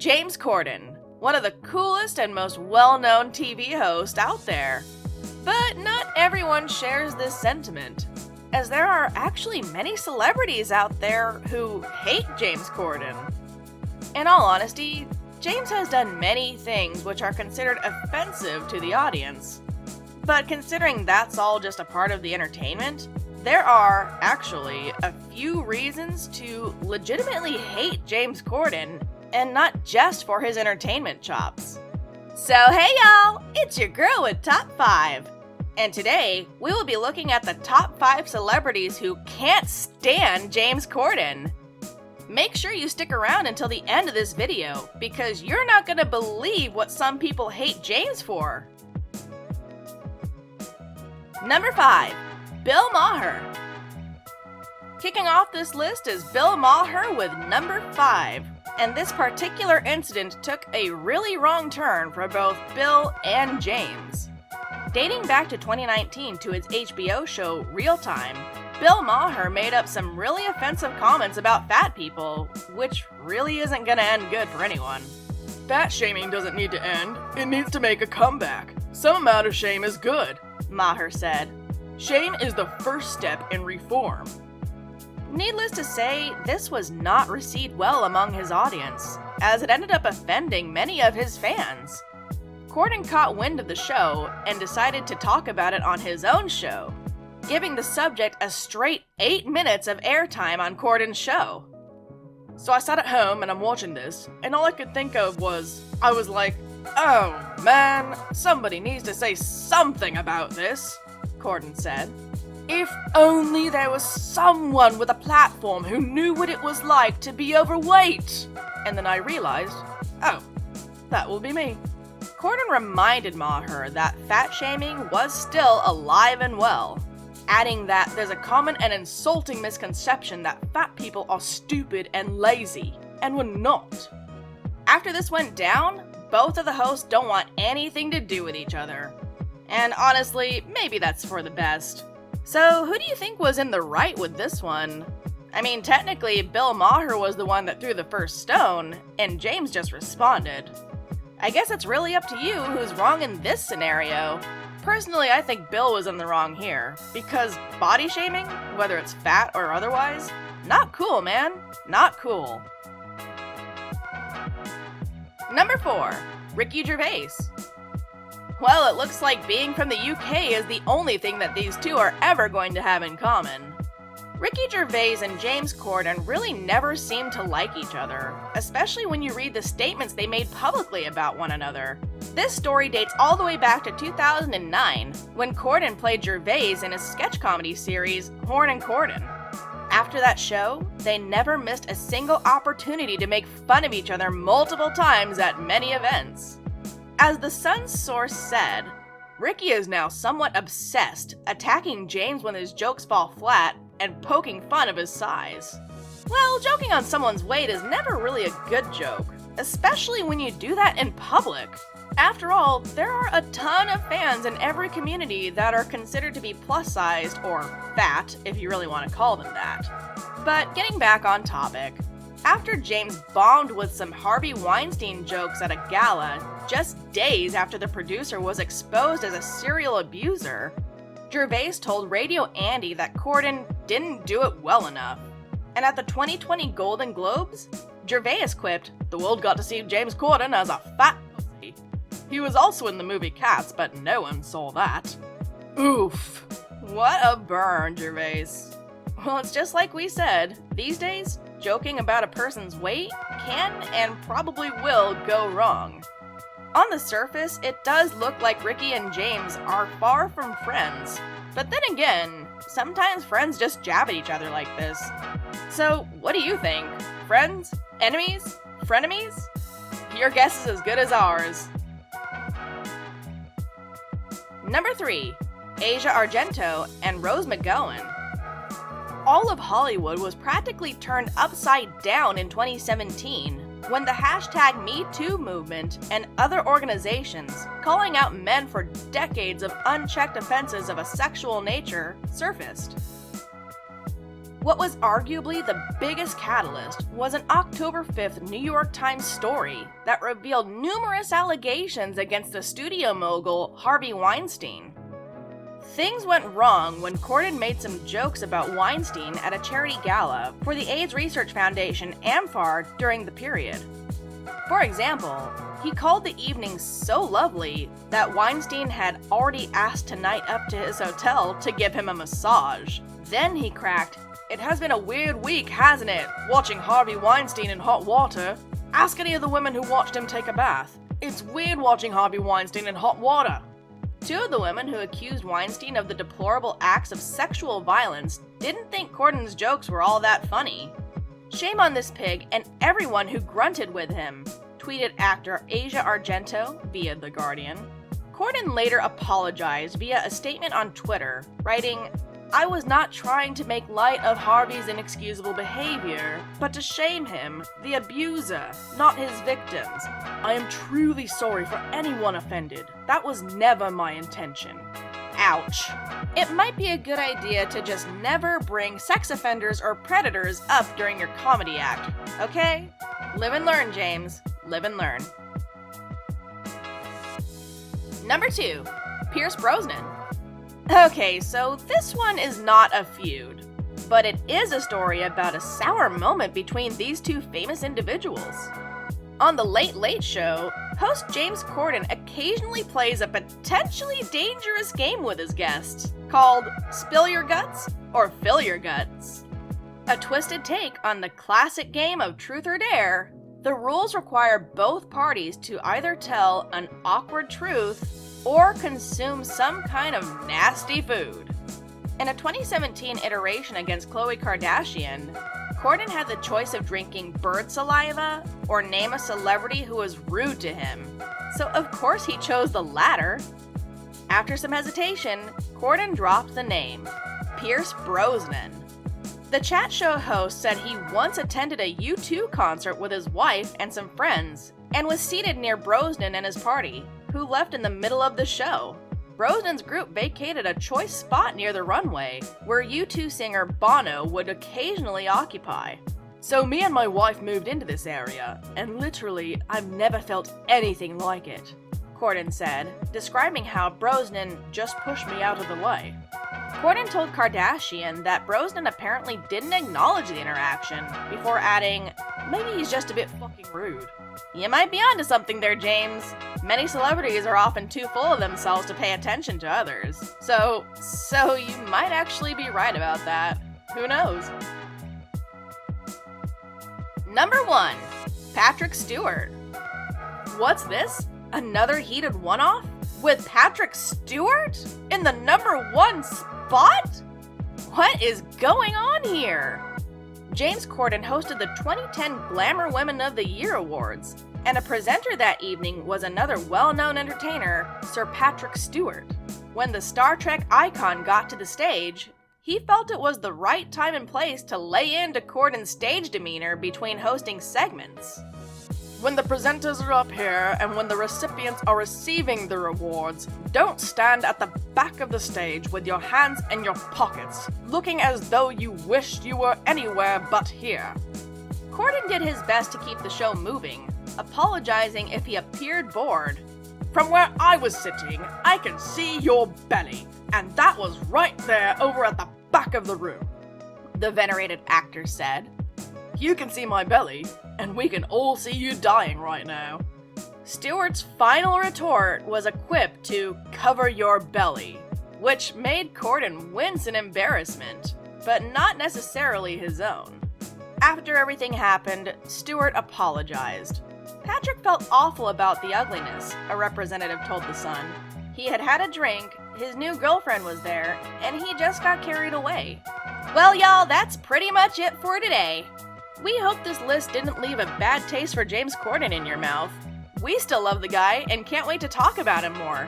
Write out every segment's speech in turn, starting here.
James Corden, one of the coolest and most well-known TV hosts out there. But not everyone shares this sentiment, as there are actually many celebrities out there who hate James Corden. In all honesty, James has done many things which are considered offensive to the audience. But considering that's all just a part of the entertainment, there are, actually, a few reasons to legitimately hate James Corden, and not just for his entertainment chops. So hey y'all, it's your girl with Top 5. And today, we will be looking at the top 5 celebrities who can't stand James Corden. Make sure you stick around until the end of this video, because you're not gonna believe what some people hate James for. Number 5. Bill Maher. Kicking off this list is Bill Maher with number 5, and this particular incident took a really wrong turn for both Bill and James. Dating back to 2019 to his HBO show Real Time, Bill Maher made up some really offensive comments about fat people, which really isn't gonna end good for anyone. Fat shaming doesn't need to end, it needs to make a comeback. Some amount of shame is good, Maher said. Shame is the first step in reform. Needless to say, this was not received well among his audience, as it ended up offending many of his fans. Corden caught wind of the show and decided to talk about it on his own show, giving the subject a straight 8 minutes of airtime on Corden's show. So I sat at home and I'm watching this, and all I could think of was, I was like, oh man, somebody needs to say something about this, Corden said. If only there was someone with a platform who knew what it was like to be overweight. And then I realized, oh, that will be me. Corden reminded Maher that fat shaming was still alive and well, adding that there's a common and insulting misconception that fat people are stupid and lazy, and we're not. After this went down, both of the hosts don't want anything to do with each other. And honestly, maybe that's for the best. So who do you think was in the right with this one? I mean, technically, Bill Maher was the one that threw the first stone, and James just responded. I guess it's really up to you who's wrong in this scenario. Personally, I think Bill was in the wrong here, because body shaming, whether it's fat or otherwise, not cool, man. Not cool. Number 4. Ricky Gervais. Well, it looks like being from the UK is the only thing that these two are ever going to have in common. Ricky Gervais and James Corden really never seem to like each other, especially when you read the statements they made publicly about one another. This story dates all the way back to 2009, when Corden played Gervais in his sketch comedy series, Horn and Cordon. After that show, they never missed a single opportunity to make fun of each other multiple times at many events. As the Sun's source said, Ricky is now somewhat obsessed, attacking James when his jokes fall flat and poking fun of his size. Well, joking on someone's weight is never really a good joke, especially when you do that in public. After all, there are a ton of fans in every community that are considered to be plus-sized, or fat, if you really want to call them that. But getting back on topic, after James bombed with some Harvey Weinstein jokes at a gala, just days after the producer was exposed as a serial abuser, Gervais told Radio Andy that Corden didn't do it well enough. And at the 2020 Golden Globes, Gervais quipped, "The world got to see James Corden as a fat pussy." He was also in the movie Cats, but no one saw that. Oof. What a burn, Gervais. Well, it's just like we said, these days, joking about a person's weight can and probably will go wrong. On the surface, it does look like Ricky and James are far from friends, but then again, sometimes friends just jab at each other like this. So, what do you think? Friends? Enemies? Frenemies? Your guess is as good as ours. Number 3. Asia Argento and Rose McGowan. All of Hollywood was practically turned upside down in 2017 when the hashtag #MeToo movement and other organizations calling out men for decades of unchecked offenses of a sexual nature surfaced. What was arguably the biggest catalyst was an October 5th New York Times story that revealed numerous allegations against the studio mogul Harvey Weinstein. Things went wrong when Cordon made some jokes about Weinstein at a charity gala for the AIDS Research Foundation AMFAR during the period. For example, he called the evening so lovely that Weinstein had already asked to night up to his hotel to give him a massage. Then he cracked, "It has been a weird week, hasn't it, watching Harvey Weinstein in hot water? Ask any of the women who watched him take a bath. It's weird watching Harvey Weinstein in hot water." Two of the women who accused Weinstein of the deplorable acts of sexual violence didn't think Cordon's jokes were all that funny. "Shame on this pig and everyone who grunted with him," tweeted actor Asia Argento via The Guardian. Cordon later apologized via a statement on Twitter, writing, "I was not trying to make light of Harvey's inexcusable behavior, but to shame him, the abuser, not his victims. I am truly sorry for anyone offended. That was never my intention." Ouch. It might be a good idea to just never bring sex offenders or predators up during your comedy act, okay? Live and learn, James. Live and learn. Number 2. Pierce Brosnan. Okay, so this one is not a feud, but it is a story about a sour moment between these two famous individuals. On The Late Late Show, host James Corden occasionally plays a potentially dangerous game with his guests, called Spill Your Guts or Fill Your Guts. A twisted take on the classic game of Truth or Dare, the rules require both parties to either tell an awkward truth or consume some kind of nasty food. In a 2017 iteration against Khloe Kardashian, Corden had the choice of drinking bird saliva or name a celebrity who was rude to him, so of course he chose the latter. After some hesitation, Corden dropped the name, Pierce Brosnan. The chat show host said he once attended a U2 concert with his wife and some friends, and was seated near Brosnan and his party, who left in the middle of the show. Brosnan's group vacated a choice spot near the runway, where U2 singer Bono would occasionally occupy. "So me and my wife moved into this area, and literally, I've never felt anything like it," Corden said, describing how Brosnan just pushed me out of the way. Corden told Kardashian that Brosnan apparently didn't acknowledge the interaction, before adding, "Maybe he's just a bit fucking rude." You might be onto something there, James. Many celebrities are often too full of themselves to pay attention to others. So you might actually be right about that. Who knows? Number 1. Patrick Stewart. What's this? Another heated one-off? With Patrick Stewart in the number 1 spot? What is going on here? James Corden hosted the 2010 Glamour Women of the Year Awards, and a presenter that evening was another well-known entertainer, Sir Patrick Stewart. When the Star Trek icon got to the stage, he felt it was the right time and place to lay into Corden's stage demeanor between hosting segments. "When the presenters are up here and when the recipients are receiving the rewards, don't stand at the back of the stage with your hands in your pockets, looking as though you wished you were anywhere but here." Corden did his best to keep the show moving, apologizing if he appeared bored. "From where I was sitting, I could see your belly, and that was right there over at the back of the room," the venerated actor said. "You can see my belly, and we can all see you dying right now." Stewart's final retort was a quip to "cover your belly," which made Corden wince in embarrassment, but not necessarily his own. After everything happened, Stewart apologized. Patrick felt awful about the ugliness, a representative told The Sun. He had had a drink, his new girlfriend was there, and he just got carried away. Well, y'all, that's pretty much it for today. We hope this list didn't leave a bad taste for James Corden in your mouth. We still love the guy and can't wait to talk about him more.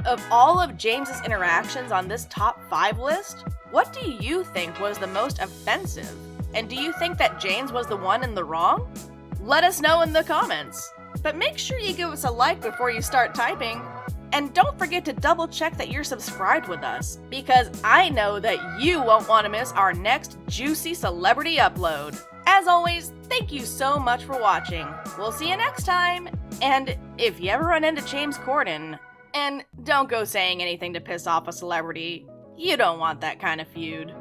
Of all of James's interactions on this top 5 list, what do you think was the most offensive? And do you think that James was the one in the wrong? Let us know in the comments. But make sure you give us a like before you start typing. And don't forget to double check that you're subscribed with us, because I know that you won't want to miss our next juicy celebrity upload. As always, thank you so much for watching. We'll see you next time. And if you ever run into James Corden, and don't go saying anything to piss off a celebrity, you don't want that kind of feud.